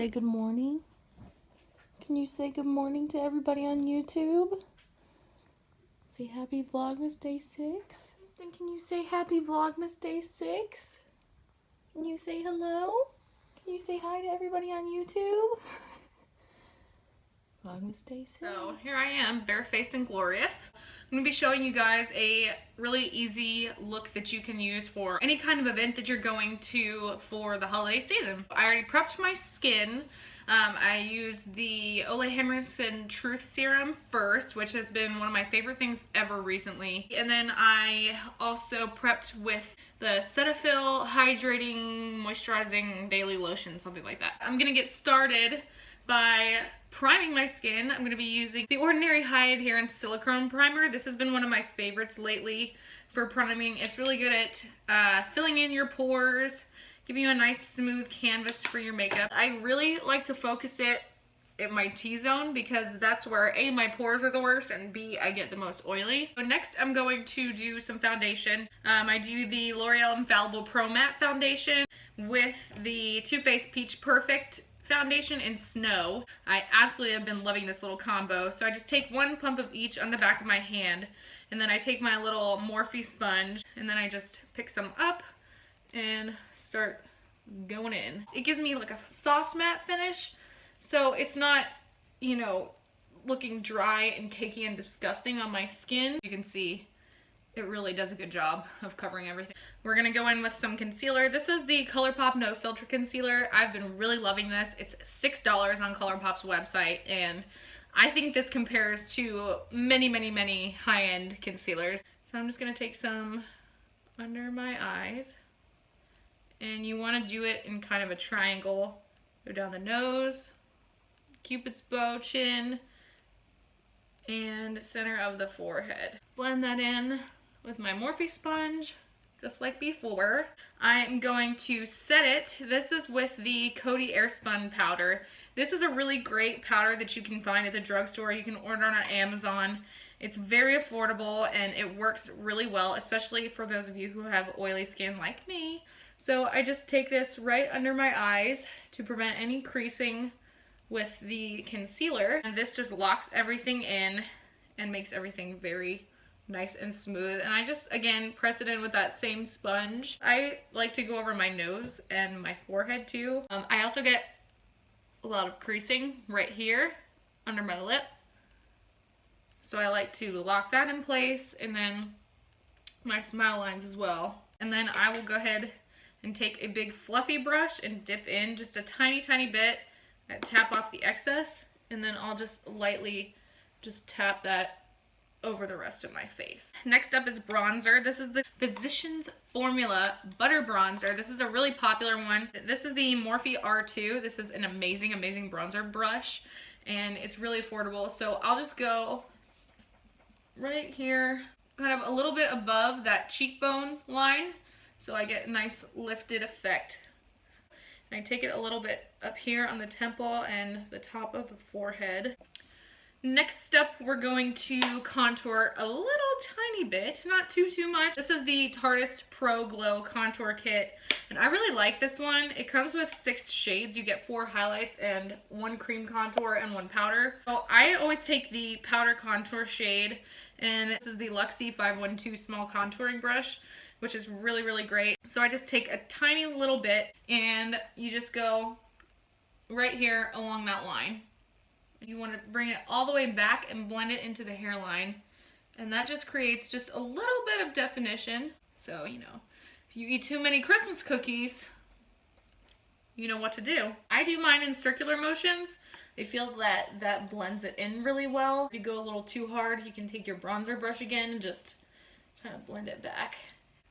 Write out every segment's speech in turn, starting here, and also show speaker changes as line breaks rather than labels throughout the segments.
good morning? Can you say good morning to everybody on YouTube? Say happy Vlogmas Day 6. Winston, can you say happy Vlogmas Day 6? Can you say hello? Can you say hi to everybody on YouTube? Vlogmas Day 6.
So here I am, barefaced and glorious. I'm going to be showing you guys a really easy look that you can use for any kind of event that you're going to for the holiday season. I already prepped my skin. I used the Ole Henriksen Truth Serum first, which has been one of my favorite things ever recently. And then I also prepped with the Cetaphil Hydrating Moisturizing Daily Lotion, something like that. I'm going to get started by priming my skin. I'm going to be using the Ordinary High Adherence Silicone Primer. This has been one of my favorites lately for priming. It's really good at filling in your pores, giving you a nice smooth canvas for your makeup. I really like to focus it in my T-zone because that's where A, my pores are the worst, and B, I get the most oily. So next I'm going to do some foundation. I do the L'Oreal Infallible Pro Matte Foundation with the Too Faced Peach Perfect Foundation in Snow. I absolutely have been loving this little combo. So I just take one pump of each on the back of my hand, and then I take my little Morphe sponge, and then I just pick some up and start going in. It gives me like a soft matte finish, so it's not, you know, looking dry and cakey and disgusting on my skin. You can see it really does a good job of covering everything. We're gonna go in with some concealer. This is the ColourPop No Filter Concealer. I've been really loving this. It's $6 on ColourPop's website, and I think this compares to many high-end concealers. So I'm just gonna take some under my eyes, and you wanna do it in kind of a triangle. Go down the nose, Cupid's bow, chin, and center of the forehead. Blend that in with my Morphe sponge, just like before. I'm going to set it. This is with the Coty Airspun powder. This is a really great powder that you can find at the drugstore. You can order on Amazon. It's very affordable and it works really well, especially for those of you who have oily skin like me. So I just take this right under my eyes to prevent any creasing with the concealer. And this just locks everything in and makes everything very nice and smooth. And I just, again, press it in with that same sponge. I like to go over my nose and my forehead too. I also get a lot of creasing right here under my lip. So I like to lock that in place, and then my smile lines as well. And then I will go ahead and take a big fluffy brush and dip in just a tiny bit, tap off the excess, and then I'll just lightly just tap that over the rest of my face. Next up is bronzer. This is the Physicians Formula Butter Bronzer. This is a really popular one. This is the Morphe R2. This is an amazing bronzer brush, and it's really affordable. So I'll just go right here, kind of a little bit above that cheekbone line, so I get a nice lifted effect. And I take it a little bit up here on the temple and the top of the forehead. Next up, we're going to contour a little tiny bit, not too much. This is the Tarte Pro Glow Contour Kit, and I really like this one. It comes with 6 shades. You get 4 highlights and 1 cream contour and 1 powder. So I always take the powder contour shade, and this is the Luxie 512 small contouring brush, which is really great. So I just take a tiny little bit, and you just go right here along that line. You want to bring it all the way back and blend it into the hairline, and that just creates just a little bit of definition. So, you know, if you eat too many Christmas cookies, you know what to do. I do mine in circular motions. I feel that that blends it in really well. If you go a little too hard, you can take your bronzer brush again and just kind of blend it back.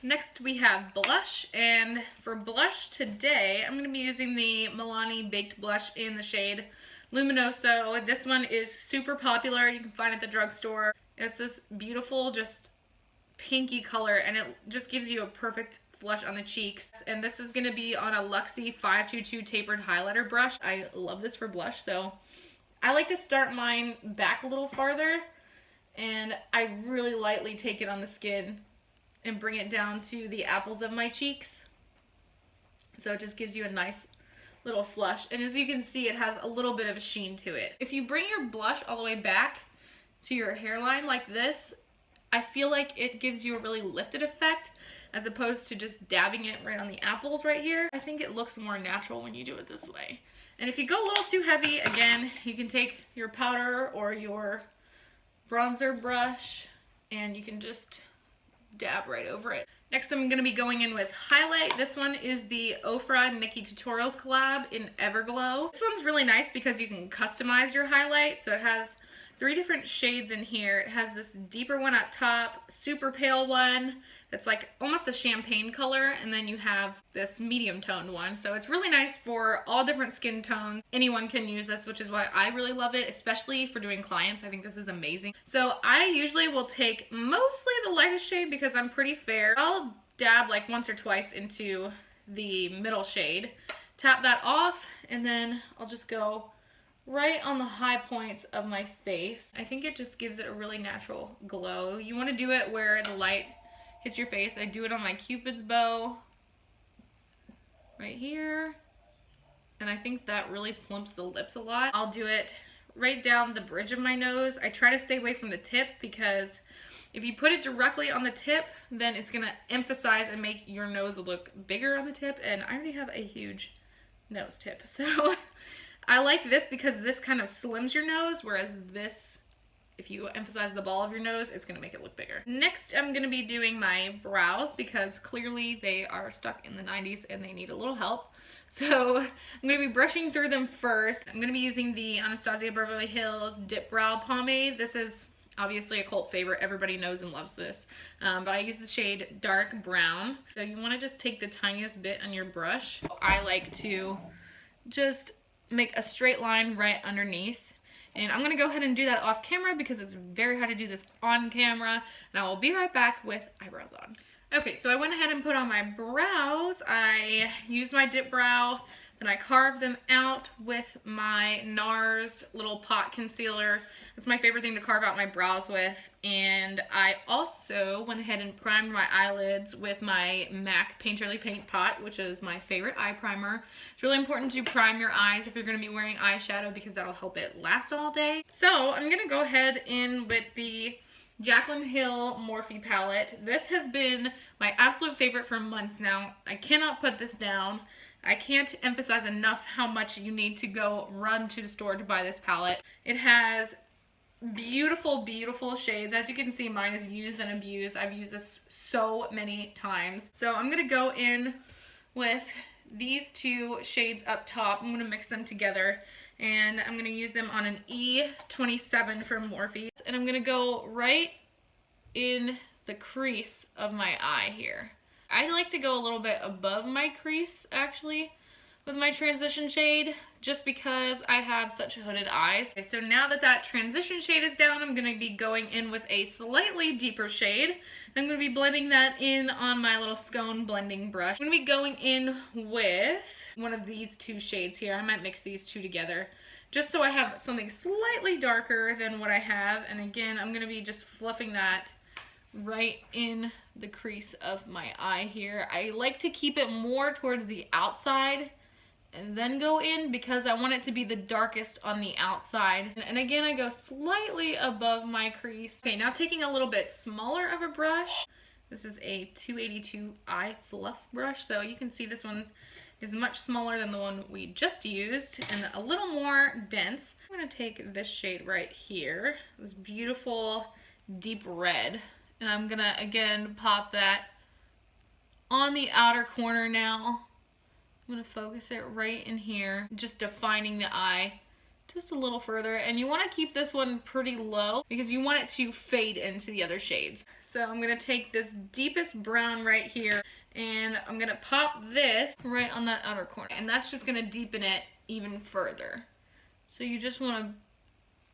Next we have blush, and for blush today, I'm going to be using the Milani Baked Blush in the shade Luminoso. This one is super popular. You can find it at the drugstore. It's this beautiful, just pinky color, and it just gives you a perfect flush on the cheeks. And this is going to be on a Luxie 522 tapered highlighter brush. I love this for blush, so I like to start mine back a little farther, and I really lightly take it on the skin and bring it down to the apples of my cheeks. So it just gives you a nice little flush. And as you can see, it has a little bit of a sheen to it. If you bring your blush all the way back to your hairline like this, I feel like it gives you a really lifted effect as opposed to just dabbing it right on the apples right here. I think it looks more natural when you do it this way. And if you go a little too heavy, again, you can take your powder or your bronzer brush and you can just dab right over it. Next, I'm going to be going in with highlight. This one is the Ofra Nikki Tutorials collab in Everglow. This one's really nice because you can customize your highlight. So it has 3 different shades in here. It has this deeper one up top, super pale one that's like almost a champagne color, and then you have this medium toned one. So it's really nice for all different skin tones. Anyone can use this, which is why I really love it, especially for doing clients. I think this is amazing. So I usually will take mostly the lightest shade because I'm pretty fair. I'll dab like once or twice into the middle shade, tap that off, and then I'll just go right on the high points of my face. I think it just gives it a really natural glow. You want to do it where the light hits your face. I do it on my Cupid's bow right here, and I think that really plumps the lips a lot. I'll do it right down the bridge of my nose. I try to stay away from the tip because if you put it directly on the tip, then it's gonna emphasize and make your nose look bigger on the tip, and I already have a huge nose tip. So I like this because this kind of slims your nose, whereas this, if you emphasize the ball of your nose, it's gonna make it look bigger. Next, I'm gonna be doing my brows because clearly they are stuck in the 90s and they need a little help. So I'm gonna be brushing through them first. I'm gonna be using the Anastasia Beverly Hills Dip Brow Pomade. This is obviously a cult favorite. Everybody knows and loves this. But I use the shade Dark Brown. So you wanna just take the tiniest bit on your brush. I like to just make a straight line right underneath. And I'm gonna go ahead and do that off camera because it's very hard to do this on camera. And I will be right back with eyebrows on. Okay, so I went ahead and put on my brows. I used my dip brow, then I carved them out with my NARS little pot concealer. It's my favorite thing to carve out my brows with. And I also went ahead and primed my eyelids with my MAC Painterly Paint Pot, which is my favorite eye primer. It's really important to prime your eyes if you're going to be wearing eyeshadow because that'll help it last all day. So I'm going to go ahead in with the Jaclyn Hill Morphe palette. This has been my absolute favorite for months now. I cannot put this down. I can't emphasize enough how much you need to go run to the store to buy this palette. It has beautiful, beautiful shades. As you can see, mine is used and abused. I've used this so many times. So I'm going to go in with these 2 shades up top. I'm going to mix them together. And I'm going to use them on an E27 from Morphe. And I'm going to go right in the crease of my eye here. I like to go a little bit above my crease, actually, with my transition shade, just because I have such hooded eyes. Okay, so now that that transition shade is down, I'm going to be going in with a slightly deeper shade. I'm going to be blending that in on my little scone blending brush. I'm going to be going in with one of these 2 shades here. I might mix these 2 together just so I have something slightly darker than what I have. And again, I'm going to be just fluffing that right in the crease of my eye here. I like to keep it more towards the outside and then go in because I want it to be the darkest on the outside. And again, I go slightly above my crease. Okay, now taking a little bit smaller of a brush. This is a 282 eye fluff brush, so you can see this one is much smaller than the one we just used and a little more dense. I'm gonna take this shade right here, this beautiful deep red, and I'm gonna again pop that on the outer corner now. I'm going to focus it right in here, just defining the eye just a little further. And you want to keep this one pretty low because you want it to fade into the other shades. So I'm going to take this deepest brown right here and I'm going to pop this right on that outer corner. And that's just going to deepen it even further. So you just want to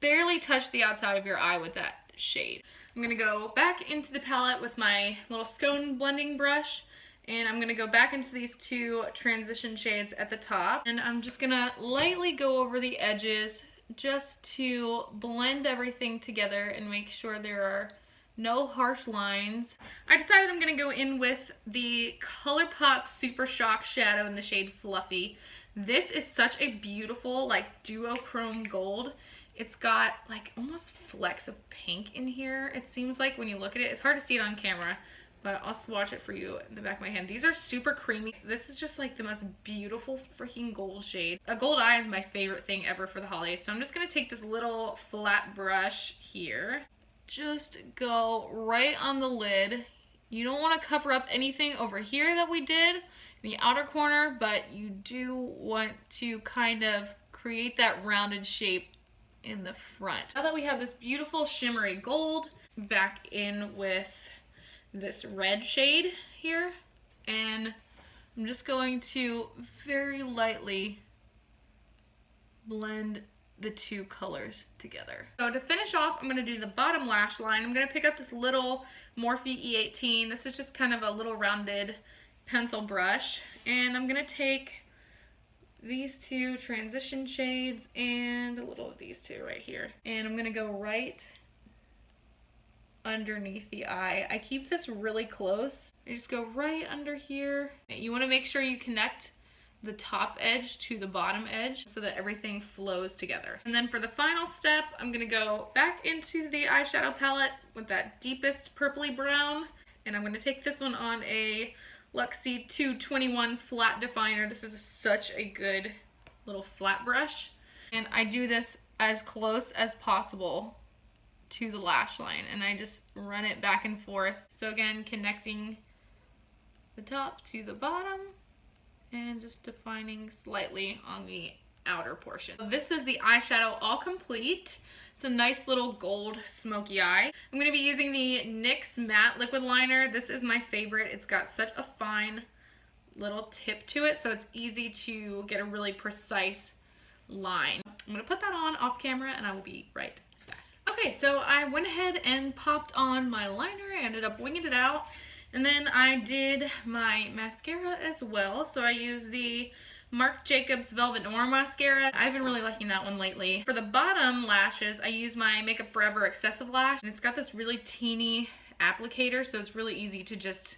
barely touch the outside of your eye with that shade. I'm going to go back into the palette with my little scone blending brush. And I'm going to go back into these 2 transition shades at the top. And I'm just going to lightly go over the edges just to blend everything together and make sure there are no harsh lines. I decided I'm going to go in with the ColourPop Super Shock Shadow in the shade Fluffy. This is such a beautiful like duochrome gold. It's got like almost flecks of pink in here. It seems like when you look at it, it's hard to see it on camera, but I'll swatch it for you in the back of my hand. These are super creamy. So this is just like the most beautiful freaking gold shade. A gold eye is my favorite thing ever for the holidays. So I'm just gonna take this little flat brush here. Just go right on the lid. You don't wanna cover up anything over here that we did in the outer corner, but you do want to kind of create that rounded shape in the front. Now that we have this beautiful shimmery gold, back in with this red shade here, and I'm just going to very lightly blend the two colors together. So to finish off, I'm gonna do the bottom lash line. I'm gonna pick up this little Morphe E18. This is just kind of a little rounded pencil brush, and I'm gonna take these two transition shades and a little of these two right here, and I'm gonna go right underneath the eye. I keep this really close. I just go right under here. You want to make sure you connect the top edge to the bottom edge so that everything flows together. And then for the final step, I'm gonna go back into the eyeshadow palette with that deepest purpley brown, and I'm gonna take this one on a Luxie 221 flat definer. This is such a good little flat brush, and I do this as close as possible to the lash line, and I just run it back and forth. So again, connecting the top to the bottom and just defining slightly on the outer portion. So this is the eyeshadow all complete. It's a nice little gold smoky eye. I'm going to be using the NYX matte liquid liner. This is my favorite. It's got such a fine little tip to it, so it's easy to get a really precise line. I'm going to put that on off camera and I will be right back. Okay, so I went ahead and popped on my liner. I ended up winging it out. And then I did my mascara as well. So I used the Marc Jacobs Velvet Noir mascara. I've been really liking that one lately. For the bottom lashes, I use my Makeup Forever Excessive Lash, and it's got this really teeny applicator, so it's really easy to just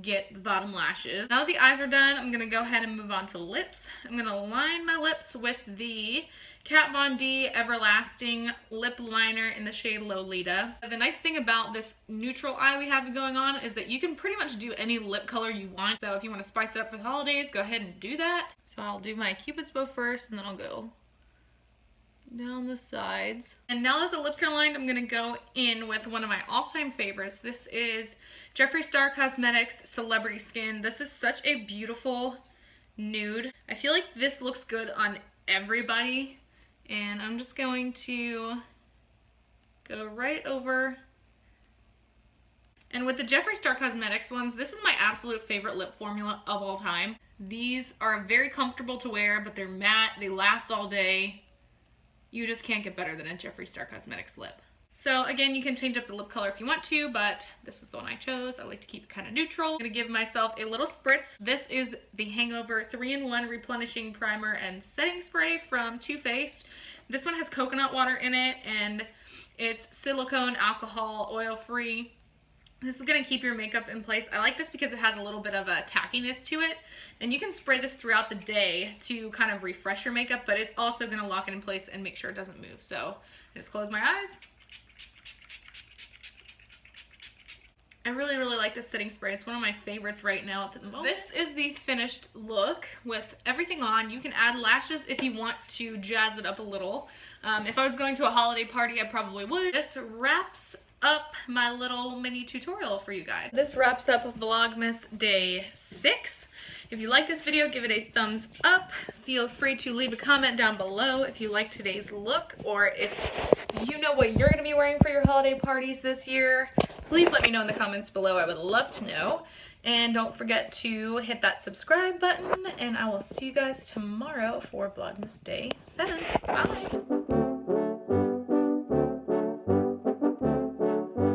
get the bottom lashes. Now that the eyes are done, I'm gonna go ahead and move on to lips. I'm gonna line my lips with the Kat Von D Everlasting Lip Liner in the shade Lolita. The nice thing about this neutral eye we have going on is that you can pretty much do any lip color you want. So if you want to spice it up for the holidays, go ahead and do that. So I'll do my Cupid's bow first, and then I'll go down the sides. And now that the lips are lined, I'm gonna go in with one of my all-time favorites. This is Jeffree Star Cosmetics Celebrity Skin. This is such a beautiful nude. I feel like this looks good on everybody. And I'm just going to go right over. And with the Jeffree Star Cosmetics ones, this is my absolute favorite lip formula of all time. These are very comfortable to wear, but they're matte, they last all day. You just can't get better than a Jeffree Star Cosmetics lip. So again, you can change up the lip color if you want to, but this is the one I chose. I like to keep it kind of neutral. I'm gonna give myself a little spritz. This is the Hangover 3-in-1 Replenishing Primer and Setting Spray from Too Faced. This one has coconut water in it, and it's silicone, alcohol, oil-free. This is gonna keep your makeup in place. I like this because it has a little bit of a tackiness to it, and you can spray this throughout the day to kind of refresh your makeup, but it's also gonna lock it in place and make sure it doesn't move. So I just close my eyes. I really, really like this setting spray. It's one of my favorites right now at the moment. This is the finished look with everything on. You can add lashes if you want to jazz it up a little. If I was going to a holiday party, I probably would. This wraps up my little mini tutorial for you guys. This wraps up Vlogmas Day 6. If you like this video, give it a thumbs up. Feel free to leave a comment down below if you like today's look, or if you know what you're going to be wearing for your holiday parties this year. Please let me know in the comments below. I would love to know. And don't forget to hit that subscribe button, and I will see you guys tomorrow for Vlogmas Day 7. Bye!